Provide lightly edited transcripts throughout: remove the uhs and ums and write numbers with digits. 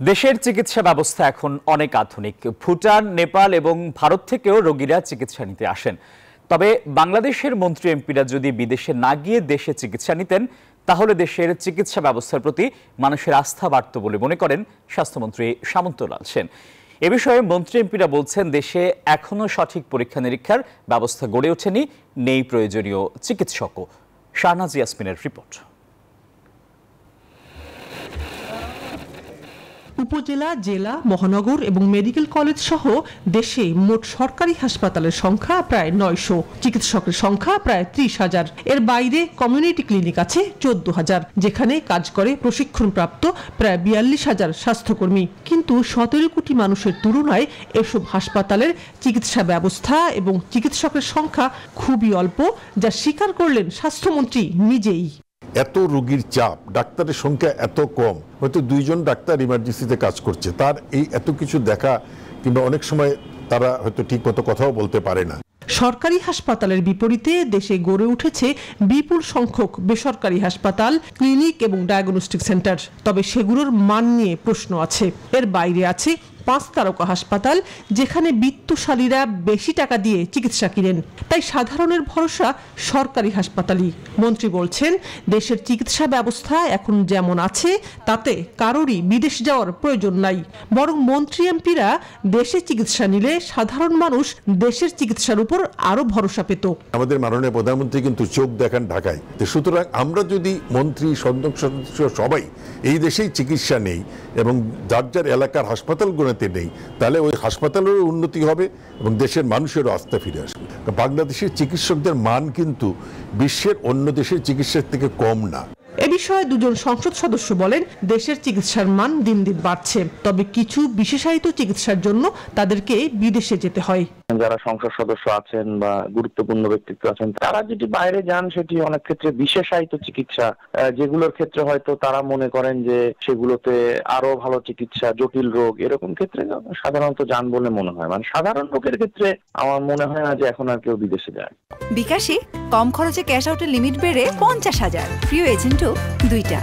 দেশের চিকিৎসা ব্যবস্থা এখন অনেক আধুনিক। ভুটান, নেপাল এবং ভারত থেকেও রোগীরা চিকিৎসা নিতে আসেন। তবে বাংলাদেশের মন্ত্রী এমপিরা যদি বিদেশে না গিয়ে দেশে চিকিৎসা নিতেন, তাহলে দেশের চিকিৎসা ব্যবস্থার প্রতি মানুষের আস্থা বাড়ত বলে মনে করেন স্বাস্থ্যমন্ত্রী সামন্তলাল সেন। এ বিষয়ে মন্ত্রী এমপিরা বলছেন, দেশে এখনো সঠিক পরীক্ষা নিরীক্ষার ব্যবস্থা গড়ে ওঠেনি, নেই প্রয়োজনীয় চিকিৎসকও। শাহনাজ ইয়াসমিনের রিপোর্ট। উপজেলা, জেলা, মহানগর এবং মেডিকেল কলেজ সহ দেশে মোট সরকারি হাসপাতালের সংখ্যা প্রায় ৯০০, চিকিৎসকের সংখ্যা প্রায় ৩০,০০০। এর বাইরে কমিউনিটি ক্লিনিক আছে ১৪,০০০, যেখানে কাজ করে প্রশিক্ষণপ্রাপ্ত প্রায় ৪২,০০০ স্বাস্থ্যকর্মী। কিন্তু ১৭ কোটি মানুষের তুলনায় এসব হাসপাতালের চিকিৎসা ব্যবস্থা এবং চিকিৎসকের সংখ্যা খুবই অল্প, যা স্বীকার করলেন স্বাস্থ্যমন্ত্রী নিজেই। এত রোগীর চাপ, ডাক্তারের সংখ্যা এত কম, হয়তো ২জন ডাক্তার ইমার্জেন্সিতে কাজ করছে, তার এই এত কিছু দেখা কিংবা অনেক সময় তারা হয়তো ঠিক মতো কথাও বলতে পারে না। সরকারি হাসপাতালের বিপরীতে দেশে গড়ে উঠেছে বিপুল সংখ্যক বেসরকারি হাসপাতাল, ক্লিনিক এবং ডায়াগনস্টিক সেন্টার। তবে সেগুলোর মান নিয়ে প্রশ্ন আছে। এর বাইরে আছে ৫ তারকা হাসপাতাল, যেখানে বিত্তশালীরা বেশি টাকা দিয়ে চিকিৎসা কিনেন। তাই সাধারণের ভরসা সরকারি হাসপাতালই। মন্ত্রী বলছেন, দেশের চিকিৎসা ব্যবস্থা এখন যেমন আছে তাতে কারোরই বিদেশ যাওয়ার প্রয়োজন নাই। বরং মন্ত্রী এমপিরা দেশে চিকিৎসা নিলে সাধারণ মানুষ দেশের চিকিৎসার উপর আরো ভরসা পেত। আমাদের মাননীয় প্রধানমন্ত্রী কিন্তু চোখ দেখান ঢাকায়। সুতরাং আমরা যদি মন্ত্রী, সংসদ সদস্য সবাই এই দেশেই চিকিৎসা নেই এবং যার যার এলাকার হাসপাতালগুলোতে নেই, তাহলে ওই হাসপাতালেরও উন্নতি হবে এবং দেশের মানুষেরও আস্থা ফিরে আসবে। বাংলাদেশের চিকিৎসকদের মান কিন্তু বিশ্বের অন্য দেশের চিকিৎসার থেকে কম না। এ বিষয়ে দুজন সংসদ সদস্য বলেন, দেশের চিকিৎসার মান দিন দিন বাড়ছে, তবে কিছু বিশেষায়িত চিকিৎসার জন্য তাদেরকে বিদেশে যেতে হয়। যারা সংসদ সদস্য আছেন বা গুরুত্বপূর্ণ ব্যক্তিত্ব আছেন, তারা যদি বাইরে যান, সেটি অনেক ক্ষেত্রে বিশেষায়িত চিকিৎসা, যেগুলোর ক্ষেত্রে হয়তো তারা মনে করেন যে সেগুলোতে আরো ভালো চিকিৎসা, জটিল রোগ, এরকম ক্ষেত্রে সাধারণত যান বলে মনে হয়। মানে সাধারণ লোকের ক্ষেত্রে আমার মনে হয় না যে এখন আর কেউ বিদেশে যায়। বিকাশে কম খরচে ক্যাশ আউটের লিমিট বেড়ে ৫০,০০০, প্রিয় এজেন্টও ২টা।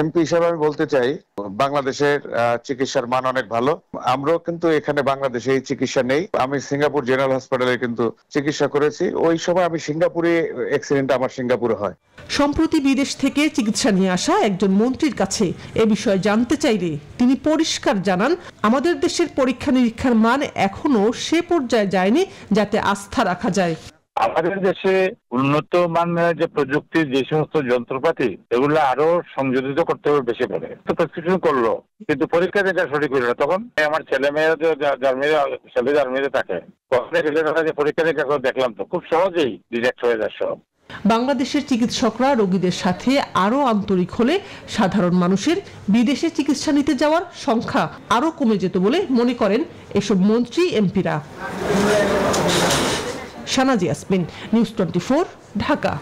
এমপি হিসেবে আমি বলতে চাই, বাংলাদেশের চিকিৎসার মান অনেক ভালো। আমরাও কিন্তু এখানে বাংলাদেশে এই চিকিৎসা নেই। আমি সিঙ্গাপুর জেনারেল হাসপাতালে কিন্তু চিকিৎসা করেছি। ওই সময় আমি সিঙ্গাপুরে অ্যাক্সিডেন্ট আমার সিঙ্গাপুরে হয়। সম্প্রতি বিদেশ থেকে চিকিৎসা নিয়ে আসা একজন মন্ত্রীর কাছে এ বিষয়ে জানতে চাইলে তিনি পরিষ্কার জানান, আমাদের দেশের পরীক্ষা নিরীক্ষার মান এখনো সে পর্যায়ে যায়নি যাতে আস্থা রাখা যায়। আমাদের দেশে উন্নত মানের যে প্রযুক্তির যে সমস্ত যন্ত্রপাতি, এগুলো আরো সংযোজিত করতে হবে বেশি করে। তো প্রেসক্রিপশন করলো, কিন্তু পরীক্ষা দেখা সঠিক হইল না। তখন আমার ছেলে মেয়েরা জার্মানিতে থাকে, পরীক্ষা দেখা দেখলাম তো খুব সহজেই রিজেক্ট হয়ে যায় সব। বাংলাদেশের চিকিৎসকরা রোগীদের সাথে আরো আন্তরিক হলে সাধারণ মানুষের বিদেশে চিকিৎসা নিতে যাওয়ার সংখ্যা আরো কমে যেত বলে মনে করেন এসব মন্ত্রী এমপিরা। শাহনাজ ইয়াসমিন, নিউজ 24, ঢাকা।